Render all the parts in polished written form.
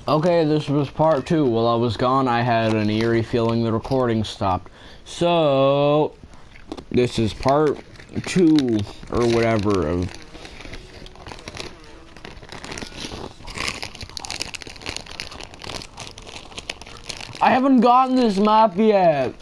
Okay, this was part 2. While I was gone, I had an eerie feeling the recording stopped. So, this is part 2, or whatever, of... I haven't gotten this map yet!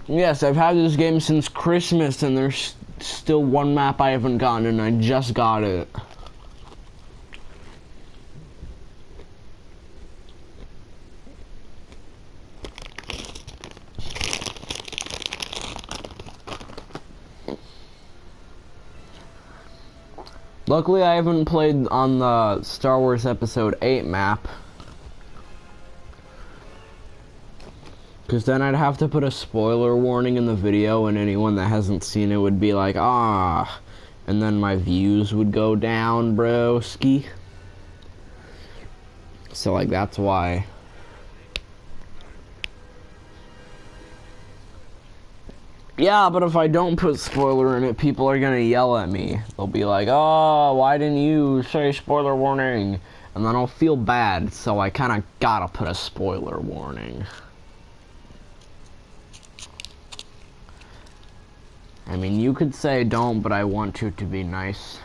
Yes, I've had this game since Christmas, and there's still one map I haven't gotten, and I just got it. Luckily, I haven't played on the Star Wars Episode 8 map. Because then I'd have to put a spoiler warning in the video, and anyone that hasn't seen it would be like, ah. And then my views would go down, broski. So, like, that's why. Yeah, but if I don't put spoiler in it, people are gonna yell at me. They'll be like, oh, why didn't you say spoiler warning? And then I'll feel bad, so I kinda gotta put a spoiler warning. I mean, you could say don't, but I want to be nice.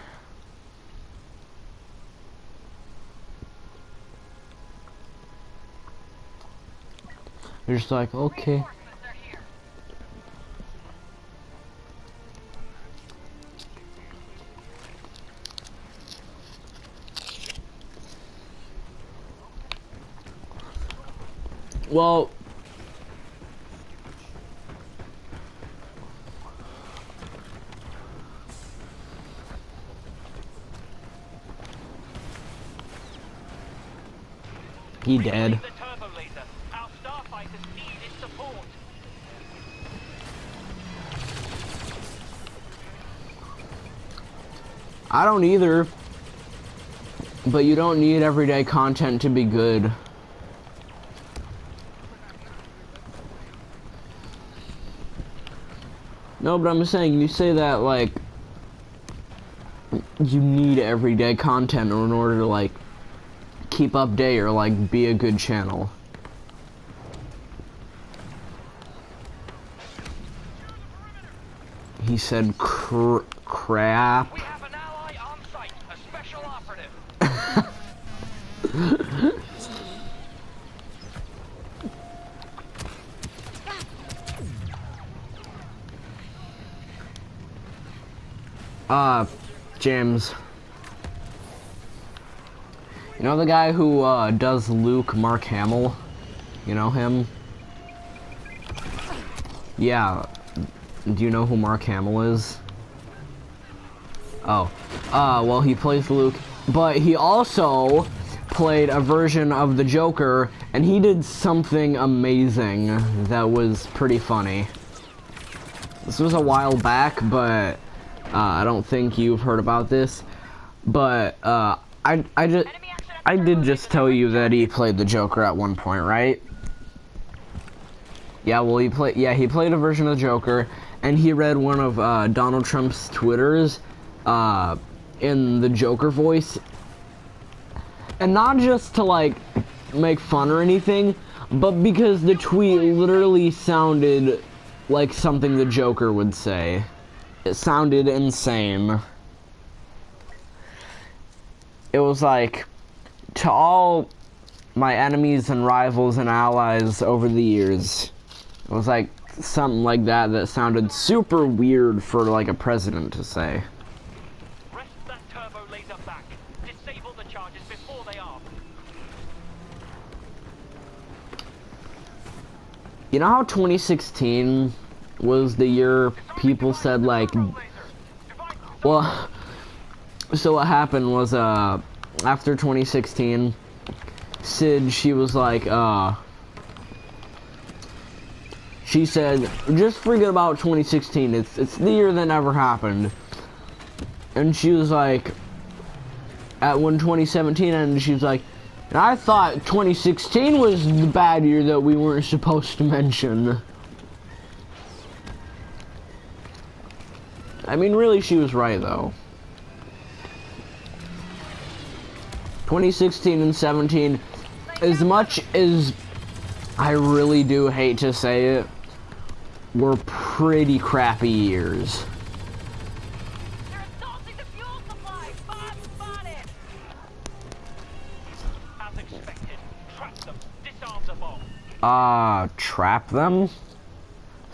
You're just like, okay. Well, he dead. I don't either. But you don't need everyday content to be good. No, but I'm saying, you say that, like, you need everyday content in order to, like, keep update or, like, be a good channel. He said crap. We have an ally on site, a special operative. James. You know the guy who, does Luke, Mark Hamill? You know him? Yeah. Do you know who Mark Hamill is? Oh. Well, he plays Luke, but he also played a version of the Joker, and he did something amazing that was pretty funny. This was a while back, but I don't think you've heard about this. But I did just tell you that he played the Joker at one point, right? Yeah, well, he played a version of the Joker, and he read one of Donald Trump's Twitters in the Joker voice. And not just to, like, make fun or anything, but because the tweet literally sounded like something the Joker would say. It sounded insane. It was like, to all my enemies and rivals and allies over the years. It was like something like that sounded super weird for, like, a president to say. Rest that turbo laser back. Disable the charges before they are. You know how 2016 was the year people said, like, well, so what happened was, after 2016, Sid, she was like, she said, just forget about 2016, it's the year that never happened. And she was like, when 2017 ended, she was like, I thought 2016 was the bad year that we weren't supposed to mention. I mean, really, she was right, though. 2016 and 17, as much as I really do hate to say it, were pretty crappy years. They're assaulting the fuel supply! Bob spotted! As expected, trap them, disarm the bomb. Trap them?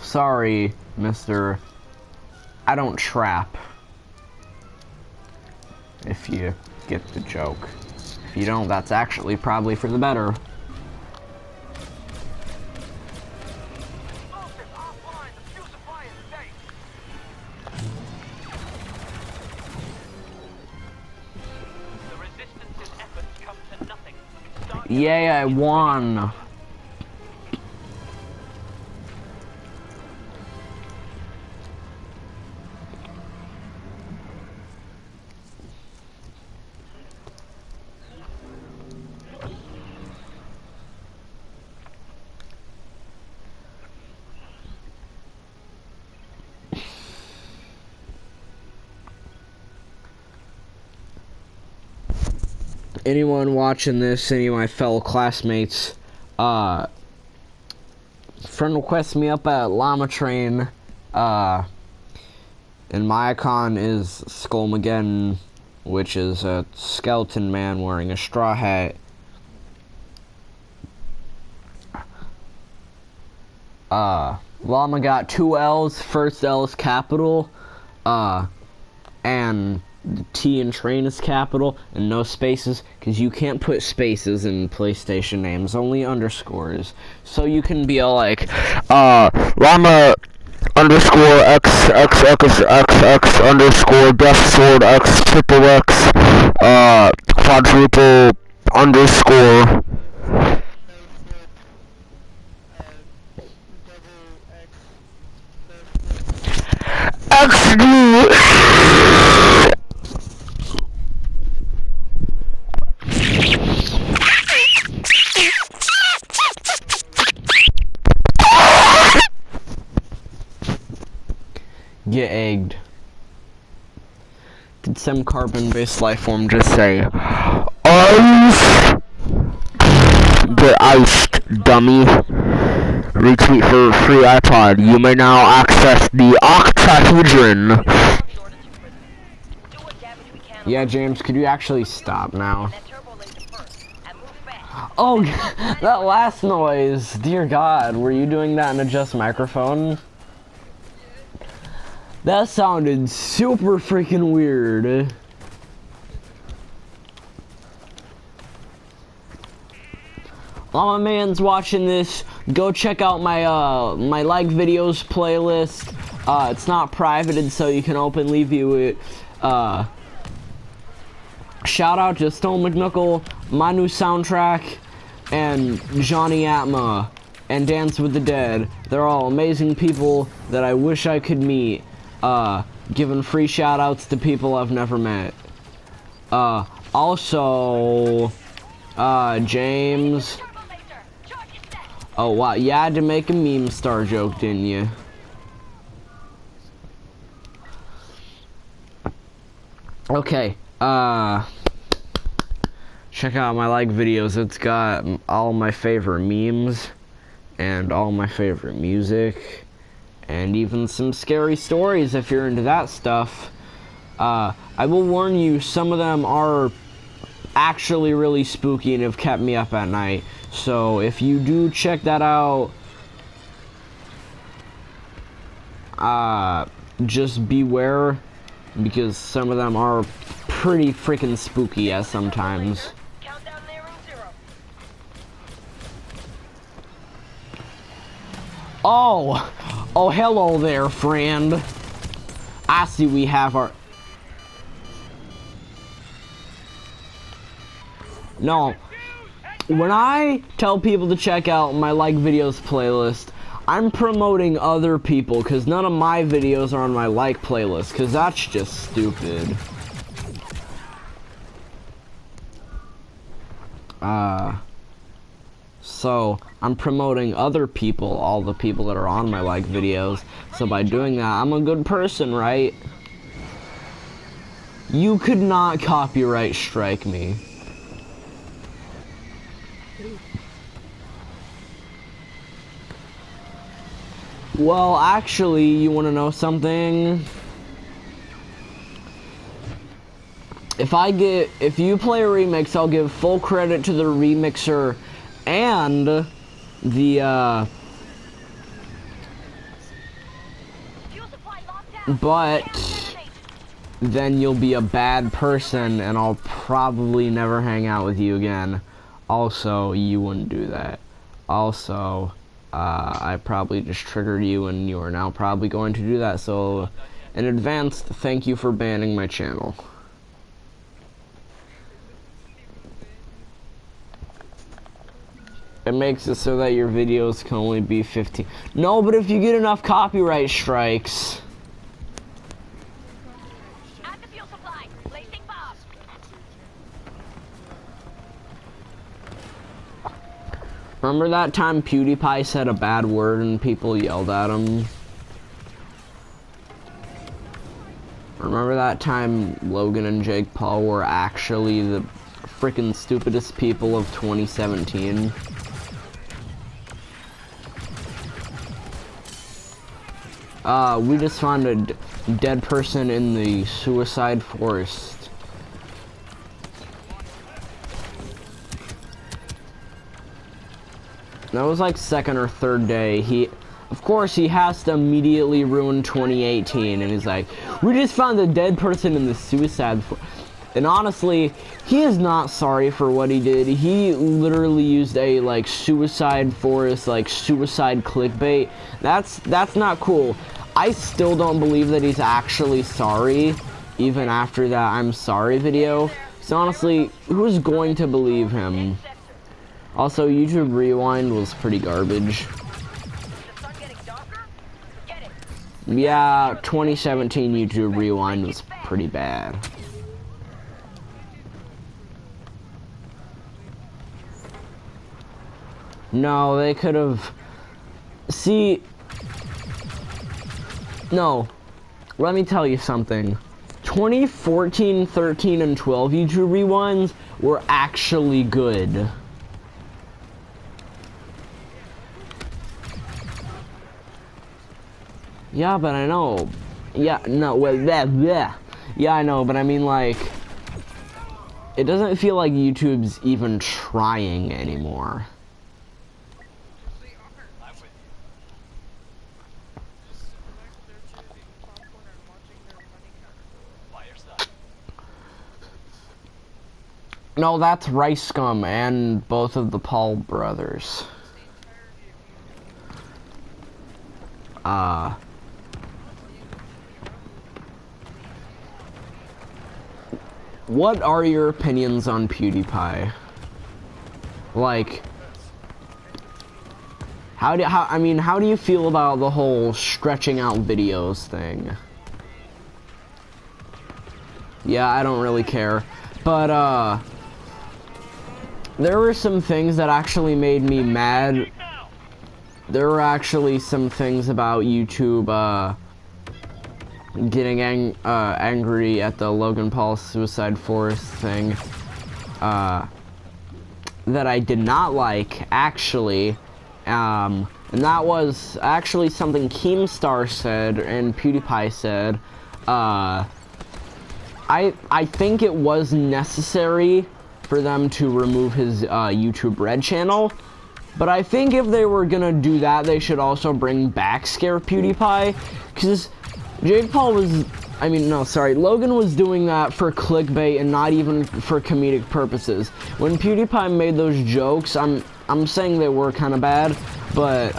Sorry, mister. I don't trap. If you get the joke. If you don't, that's actually probably for the better. Explosive offline, the fuel supply is safe. The resistance's efforts come to nothing. Start Yay, I won. Anyone watching this, any of my fellow classmates, friend requests me up at Llama Train, and my icon is Skullmageddon, which is a skeleton man wearing a straw hat. Llama got 2 L's, first L is capital, and the T in train is capital, and no spaces, because you can't put spaces in PlayStation names, only underscores. So you can be all like, Llama underscore X X X X X underscore Death Sword X triple X, quadruple underscore. XD. Get egged. Did some carbon-based life form just say, ice? Get iced, dummy. Retweet for free iPod. You may now access the octahedron. Yeah, James, could you actually stop now? Oh, that last noise. Dear God, were you doing that in a just microphone? That sounded super freaking weird. All my man's watching this, go check out my my like videos playlist. It's not privated, so you can openly view it. Shout out to Stone McNuckle, my new soundtrack, and Johnny Atma, and Dance with the Dead. They're all amazing people that I wish I could meet. Giving free shout outs to people I've never met. Also, James. Oh wow, you had to make a meme star joke, didn't you? Okay, check out my like videos. It's got all my favorite memes and all my favorite music and even some scary stories if you're into that stuff. I will warn you, some of them are actually really spooky and have kept me up at night. So if you do check that out, just beware, because some of them are pretty freaking spooky as sometimes. Oh, hello there, friend. I see we have our... No, when I tell people to check out my like videos playlist, I'm promoting other people, because none of my videos are on my like playlist, because that's just stupid. So I'm promoting other people, all the people that are on my like videos. So by doing that, I'm a good person, right? You could not copyright strike me. Well, actually, you want to know something? If you play a remix, I'll give full credit to the remixer and the, but then you'll be a bad person and I'll probably never hang out with you again. Also, you wouldn't do that. Also, I probably just triggered you and you are now probably going to do that. So, in advance, thank you for banning my channel. It makes it so that your videos can only be 15. No, but if you get enough copyright strikes. Add the fuel supply. Placing bomb. Remember that time PewDiePie said a bad word and people yelled at him? Remember that time Logan and Jake Paul were actually the freaking stupidest people of 2017? We just found a dead person in the suicide forest. That was like second or third day. Of course, he has to immediately ruin 2018, and he's like, we just found a dead person in the suicide forest. And honestly, he is not sorry for what he did. He literally used a, like, suicide forest, like, suicide clickbait. That's not cool. I still don't believe that he's actually sorry, even after that I'm sorry video. So honestly, who's going to believe him? Also, YouTube Rewind was pretty garbage. Yeah, 2017 YouTube Rewind was pretty bad. No, they could have... See... No. Let me tell you something. 2014, 13, and 12 YouTube Rewinds were actually good. Yeah, but I know. Yeah, no, well, yeah, I know, but I mean, like... It doesn't feel like YouTube's even trying anymore. No, that's Rice Scum and both of the Paul brothers. What are your opinions on PewDiePie? Like, how do you feel about the whole stretching out videos thing? Yeah, I don't really care. But, there were some things that actually made me mad. There were actually some things about YouTube, getting angry at the Logan Paul suicide forest thing, that I did not like, actually. And that was actually something Keemstar said and PewDiePie said. I think it was necessary for them to remove his YouTube Red channel, but I think if they were gonna do that, they should also bring back Scare PewDiePie, because Jake Paul was, Logan was doing that for clickbait and not even for comedic purposes. When PewDiePie made those jokes, I'm saying they were kind of bad, but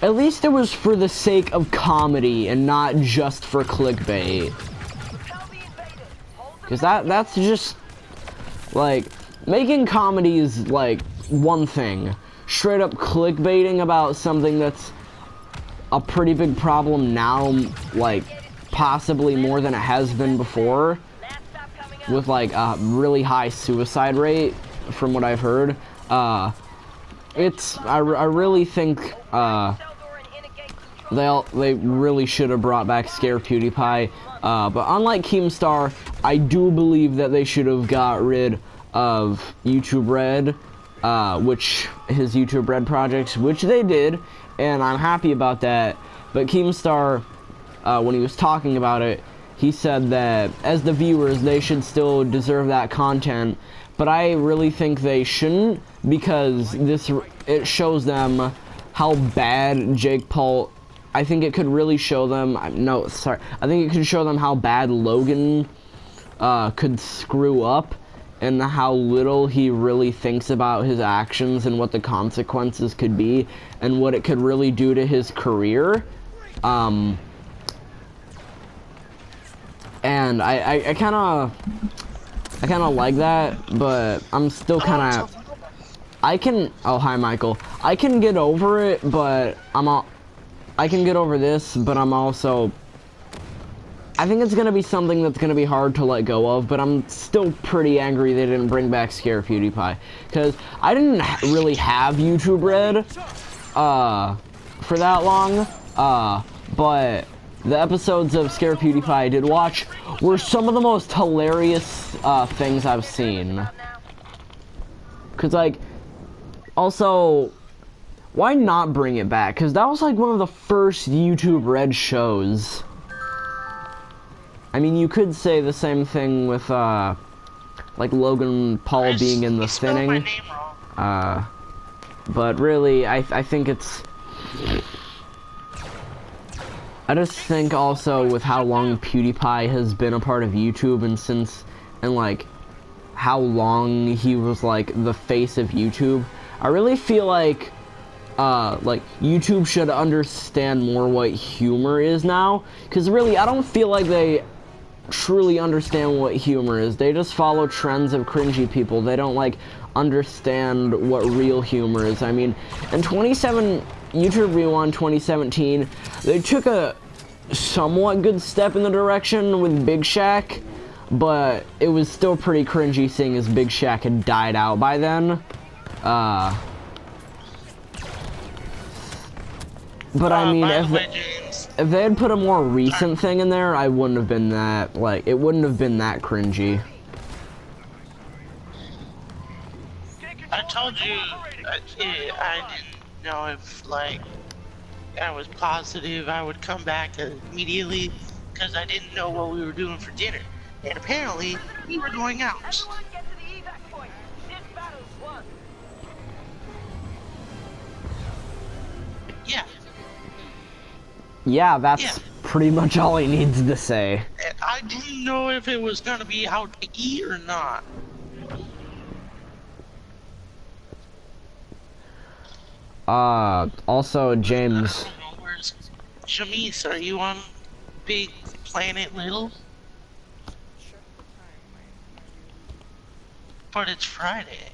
at least it was for the sake of comedy and not just for clickbait. Because that's just, like, making comedy is, like, one thing. Straight up clickbaiting about something that's a pretty big problem now, like, possibly more than it has been before, with, like, a really high suicide rate, from what I've heard. I really think, they really should have brought back Scare PewDiePie. But unlike Keemstar, I do believe that they should have got rid of YouTube Red, which his YouTube Red projects, which they did, and I'm happy about that. But Keemstar, when he was talking about it, he said that as the viewers, they should still deserve that content. But I really think they shouldn't, because it shows them how bad Jake Paul. I think it could really show them. No, sorry. I think it could show them how bad Logan could screw up, and how little he really thinks about his actions and what the consequences could be, and what it could really do to his career. And I kind of like that, but I'm still kind of. Oh, hi, Michael. I can get over it, but I can get over this, but I'm also. I think it's gonna be something that's gonna be hard to let go of, but I'm still pretty angry they didn't bring back Scare PewDiePie, because I didn't really have YouTube Red, for that long, but the episodes of Scare PewDiePie I did watch were some of the most hilarious, things I've seen. Cause like, also, why not bring it back? Cause that was like one of the first YouTube Red shows. I mean, you could say the same thing with, like Logan Paul being in the thinning. But really, I think it's. I just think also with how long PewDiePie has been a part of YouTube, and like how long he was like the face of YouTube, I really feel like YouTube should understand more what humor is now, because really I don't feel like they truly understand what humor is. They just follow trends of cringy people. They don't like understand what real humor is. I mean, in YouTube Rewind 2017, they took a somewhat good step in the direction with Big Shaq, but it was still pretty cringy seeing as Big Shaq had died out by then. But I mean, if they had put a more recent thing in there, I wouldn't have been that, like, it wouldn't have been that cringy. I told you, I didn't know if, like, I was positive I would come back immediately, because I didn't know what we were doing for dinner. And apparently, we were going out. Everyone get to the evac point. This battle's won. Yeah. Yeah, that's pretty much all he needs to say. I didn't know if it was gonna be out to eat or not. Also, James. Where's Shamise? Are you on Big Planet Little? But it's Friday.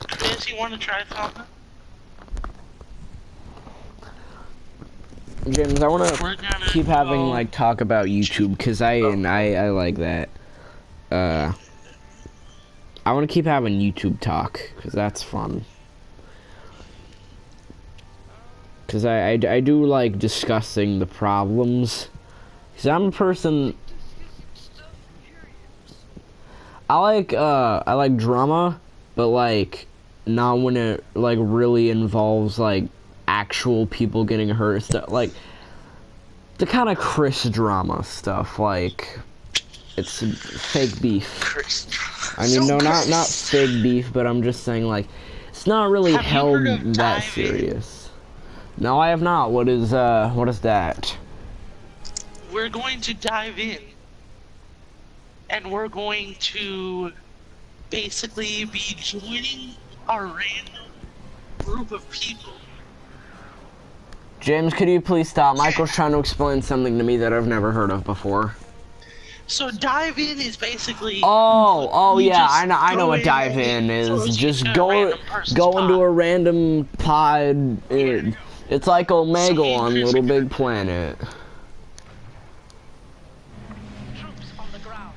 Chris, you want to try something? James, I want to keep having like talk about YouTube, because I like that. I want to keep having YouTube talk, because that's fun. Because I do like discussing the problems. Because I'm a person. I like drama, but like not when it like really involves like actual people getting hurt, stuff like the kind of Chris drama stuff, like it's fake beef. I mean, no, not fake beef, but I'm just saying, like, it's not really held that serious. No, I have not. What is that? We're going to dive in, and we're going to basically be joining a random group of people. James, could you please stop? Michael's trying to explain something to me that I've never heard of before. So dive in is basically. Oh yeah, I know what dive in is. Just go into a random pod. It's like Omegle on Little Big Planet. Troops on the ground.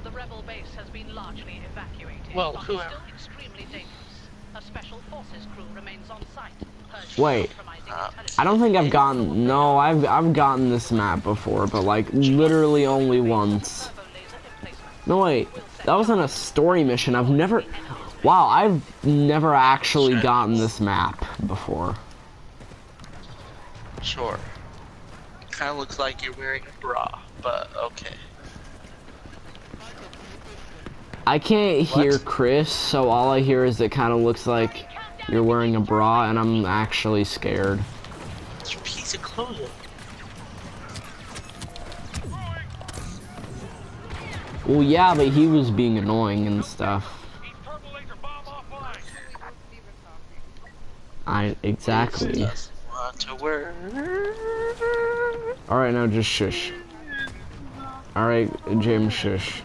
The rebel base has been largely evacuated, Well, but whoever. still extremely dangerous. A special forces crew remains on site. Wait. Compromising intelligence. I don't think I've gotten. No, I've gotten this map before, but like literally only once. Turbo laser emplacement. No wait, that wasn't a story mission. I've never. Wow, I've never actually gotten this map before. Sure. Kind of looks like you're wearing a bra, but okay. I can't hear What? Chris, so all I hear is it kind of looks like you're wearing a bra, and I'm actually scared. It's a piece of clothing. Well, yeah, but he was being annoying and stuff. East turbo laser bomb offline. Exactly. Doesn't want to wear. Alright, now just shush. Alright, James, shush.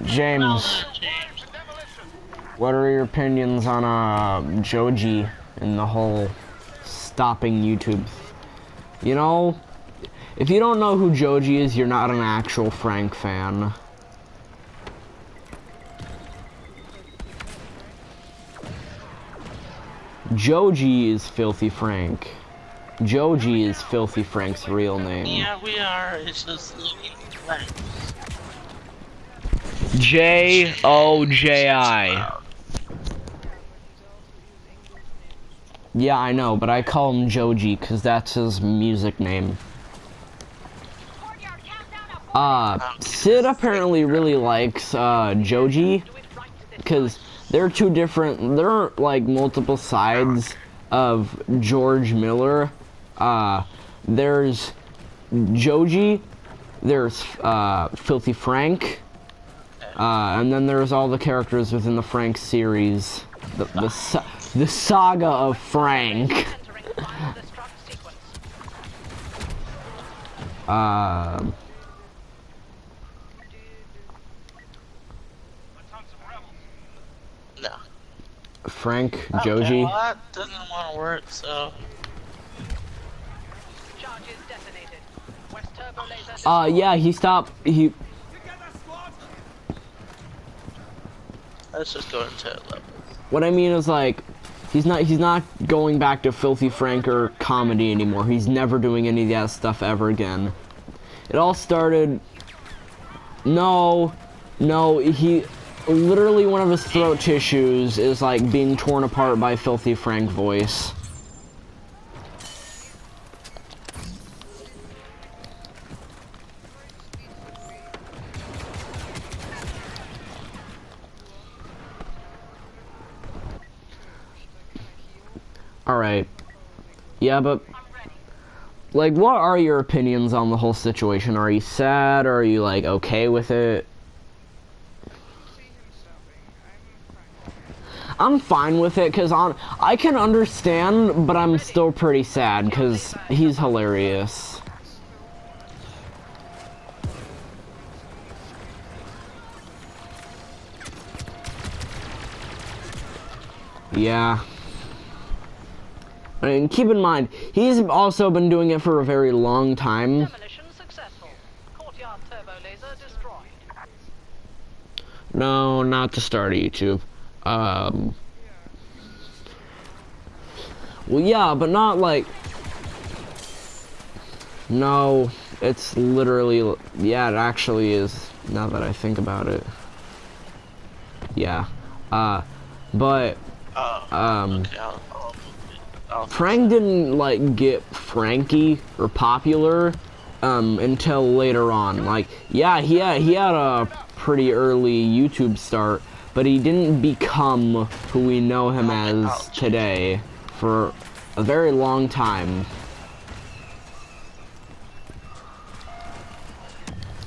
James, what are your opinions on, Joji and the whole stopping YouTube? You know, if you don't know who Joji is, you're not an actual Frank fan. Joji is Filthy Frank. Joji is Filthy Frank's real name. Yeah, we are. It's just looking like. Joji. Yeah, I know, but I call him Joji because that's his music name. Sid apparently really likes Joji because they're two different, they're like multiple sides of George Miller. There's Joji, there's Filthy Frank, and then there's all the characters within the Frank series. The saga of Frank. No. Frank, Okay, Joji. well, that doesn't want to work, so. Charges detonated. West turbo laser. Yeah, he stopped. Let's just go into it level. What I mean is like, he's not going back to Filthy Frank or comedy anymore. He's never doing any of that stuff ever again. It all started. No, he literally one of his throat tissues is like being torn apart by Filthy Frank voice. Alright. Yeah, but like, what are your opinions on the whole situation? Are you sad? Or are you like okay with it? I'm fine with it because I can understand, but I'm still pretty sad because he's hilarious. Yeah. I mean, keep in mind, he's also been doing it for a very long time. Demolition successful. Courtyard turbo laser destroyed. No, not to start YouTube. Well, yeah, but not like... No, it's literally... Yeah, it actually is, now that I think about it. Yeah. But... Okay, I'll Frank didn't, like, get Frankie or popular, until later on. Like, yeah, he had a pretty early YouTube start, but he didn't become who we know him as today for a very long time.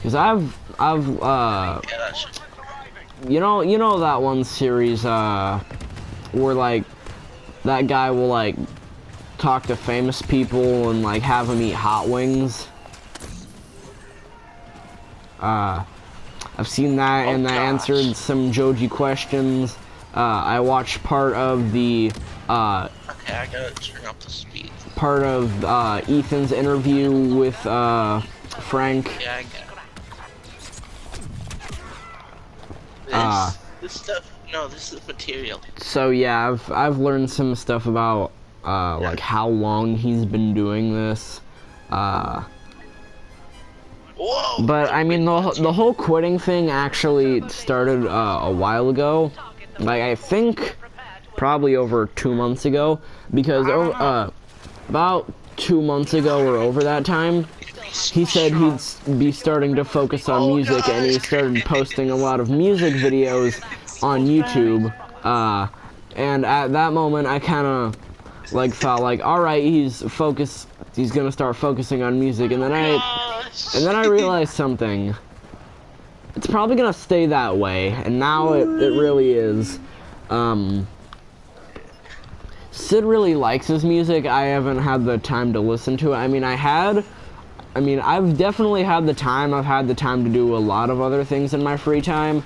Cause I've yeah, that's just. you know that one series where like that guy will like talk to famous people and like have them eat hot wings. I've seen that, and that answered some Joji questions. I watched part of the Okay, I gotta turn up the speed. part of Ethan's interview with Frank. Yeah, I got it. This stuff. No, this is material. So yeah, I've learned some stuff about like how long he's been doing this. Whoa! But I mean, the whole quitting thing actually started a while ago. Like I think probably over 2 months ago, because about 2 months ago or over that time, he said he'd be starting to focus on music, and he started posting a lot of music videos on YouTube. And at that moment, I kind of like thought like, all right, he's gonna start focusing on music, and then I realized something. It's probably gonna stay that way, and now it really is. Sid really likes his music. I haven't had the time to listen to it. I've definitely had the time. I've had the time to do a lot of other things in my free time.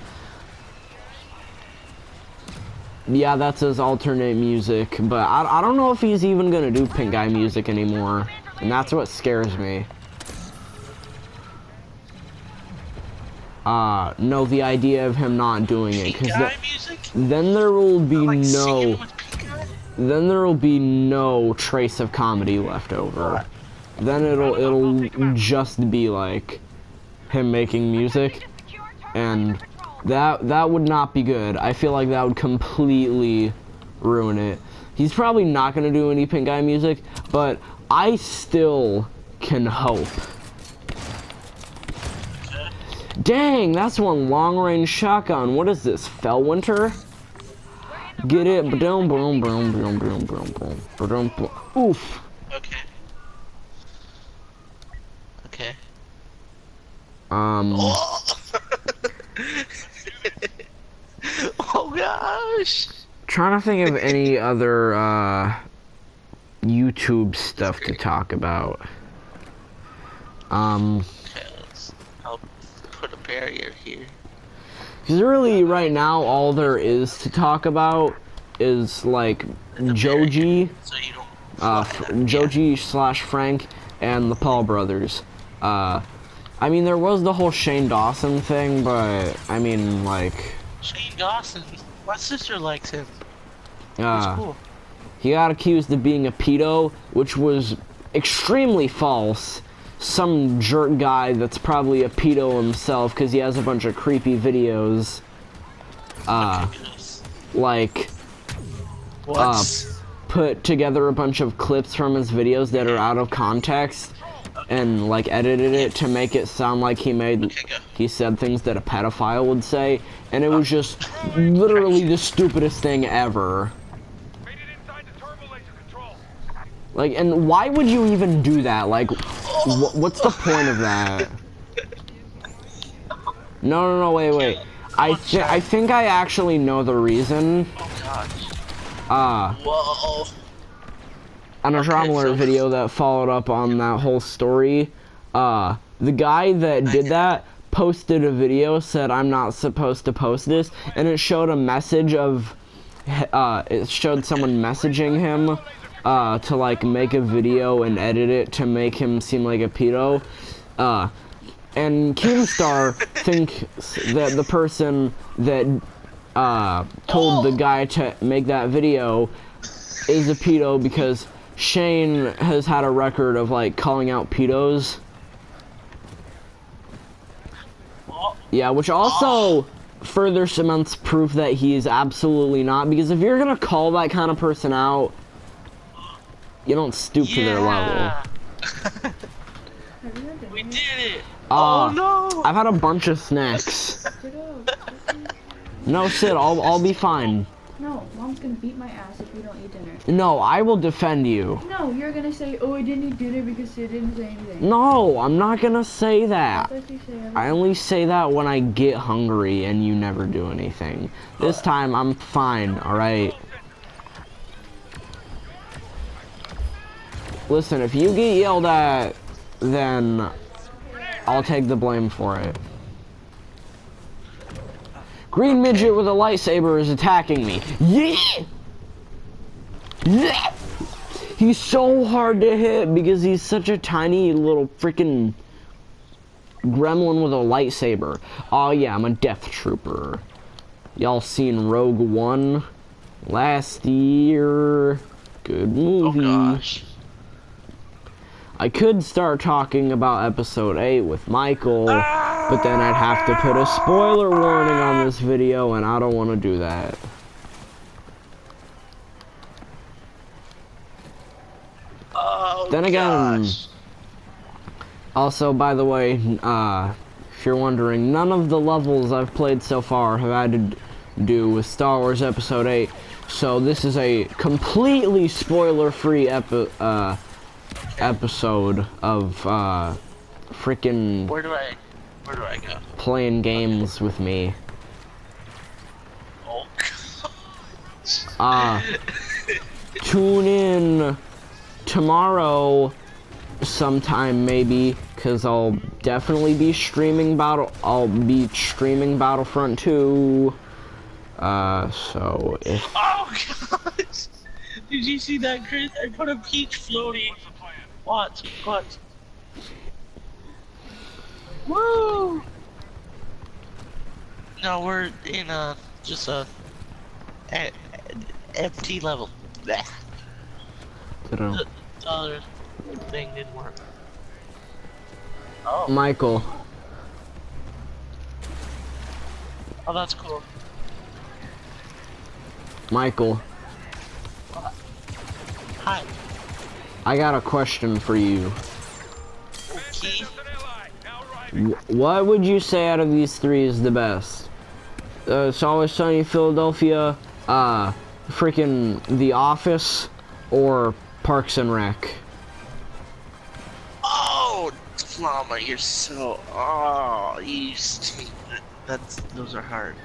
Yeah, that's his alternate music, but I don't know if he's even gonna do Pink Eye music anymore, and that's what scares me. No, the idea of him not doing it, because then there will be no trace of comedy left over. Then it'll just be like him making music, and that would not be good. I feel like that would completely ruin it. He's probably not gonna do any Pink Eye music, but I still can hope. Dang, that's one long-range shotgun. What is this, Fellwinter? Get it? Boom, boom, boom, boom, boom, boom, boom, boom, boom. Oof. Okay. Okay. Oh. Oh gosh. Trying to think of any other YouTube stuff to talk about. Okay, I'll put a barrier here. Because really, right now, all there is to talk about is like Joji, So you don't Joji / Frank, and the Paul brothers. I mean, there was the whole Shane Dawson thing, but I mean, like, Shane Dawson. My sister likes him. He's cool. he got accused of being a pedo, which was extremely false. Some jerk guy that's probably a pedo himself, because he has a bunch of creepy videos. Like, put together a bunch of clips from his videos that are out of context, and like edited it to make it sound like he said things that a pedophile would say, and it was just literally the stupidest thing ever. Made it inside the turbo laser control. Like, and why would you even do that? Like, what's the point of that? No, wait. I think I actually know the reason. Oh gosh. Whoa. On a Drama Alert video that followed up on that whole story, the guy that did that posted a video, said I'm not supposed to post this, and it showed a message of, it showed someone messaging him to like make a video and edit it to make him seem like a pedo, and Keemstar thinks that the person that told the guy to make that video is a pedo because Shane has had a record of like calling out pedos. Yeah, which also further cements proof that he is absolutely not, because if you're gonna call that kind of person out, you don't stoop to their level. We did it! Oh no! I've had a bunch of snacks. No, Sid, I'll be fine. No, Mom's gonna beat my ass if we don't eat dinner. No, I will defend you. No, you're gonna say, oh, I didn't eat dinner because Sid didn't say anything. No, I'm not gonna say that. That's what you say I only say that when I get hungry and you never do anything. This time, I'm fine, alright? Listen, if you get yelled at, then I'll take the blame for it. Green midget with a lightsaber is attacking me. Yeah! Yeah! He's so hard to hit because he's such a tiny little freaking gremlin with a lightsaber. Oh yeah, I'm a death trooper. Y'all seen Rogue One last year? Good movie. Oh gosh. I could start talking about episode 8 with Michael, but then I'd have to put a spoiler warning on this video, and I don't want to do that. Oh, Then again, gosh. also, by the way, if you're wondering, none of the levels I've played so far have had to do with Star Wars Episode 8, so this is a completely spoiler-free episode of freaking Where do I go? playing games with me. Oh. Tune in tomorrow sometime maybe, because I'll definitely be streaming Battlefront 2. So if Oh gosh! Did you see that, Chris? I put a peach floaty. Watch. Woo! No, we're in just a empty level. Blech. The other thing didn't work. Oh. Michael, Oh, that's cool. Michael, Hi. I got a question for you. Okay. What would you say out of these three is the best? It's Always Sunny in Philadelphia, freaking The Office, or Parks and Rec? Oh, Llama, you're so. Oh, you stink. Those are hard.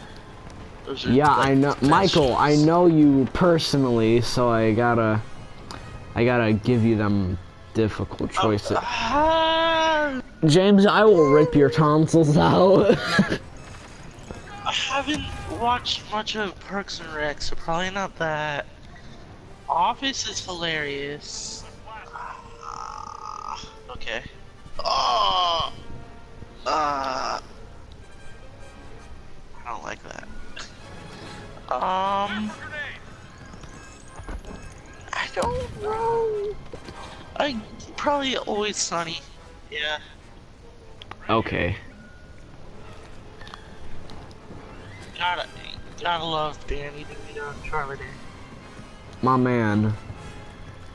Those are Yeah, like I know, the best Michael. I shows. know you personally, so I gotta give you them difficult choices. James, I will rip your tonsils out. I haven't watched much of Parks and Rec, so probably not that. Office is hilarious. Okay. Oh. I don't like that. I don't know. I probably Always Sunny. Yeah. Okay. Gotta love Danny DeVito and Charlie Day. My man.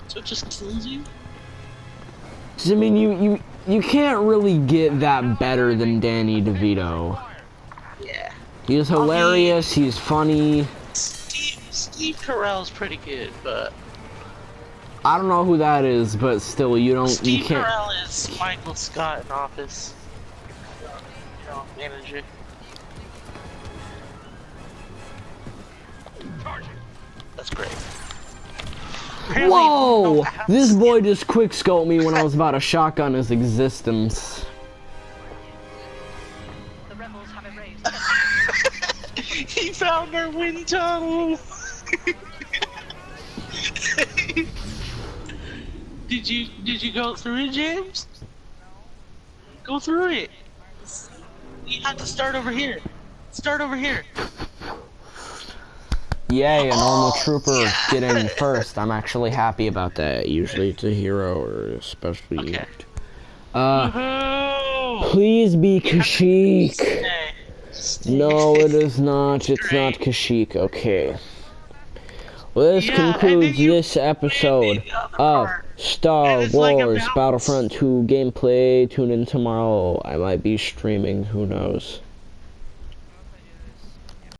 So it just kills you? 'Cause, I mean, you can't really get that better than Danny DeVito. Yeah. He's hilarious, he's funny. Steve Carell's pretty good, but I don't know who that is, but still, you Steve can't. Carell is Michael Scott in Office. Manager. That's great. Apparently, Whoa! no, This boy just quickscoped me when I was about to shotgun his existence. The rebels have erased. He found our wind tunnel. Did you go through it, James? Go through it. You have to start over here. Start over here. Yay, a normal trooper getting first. I'm actually happy about that. Usually it's a hero or especially. Okay. Uh, please be Kashyyyk. Stay. No, it is not. It's not Kashyyyk. Okay. Well, this concludes this episode of Star Wars Battlefront 2 gameplay. Tune in tomorrow. I might be streaming. Who knows?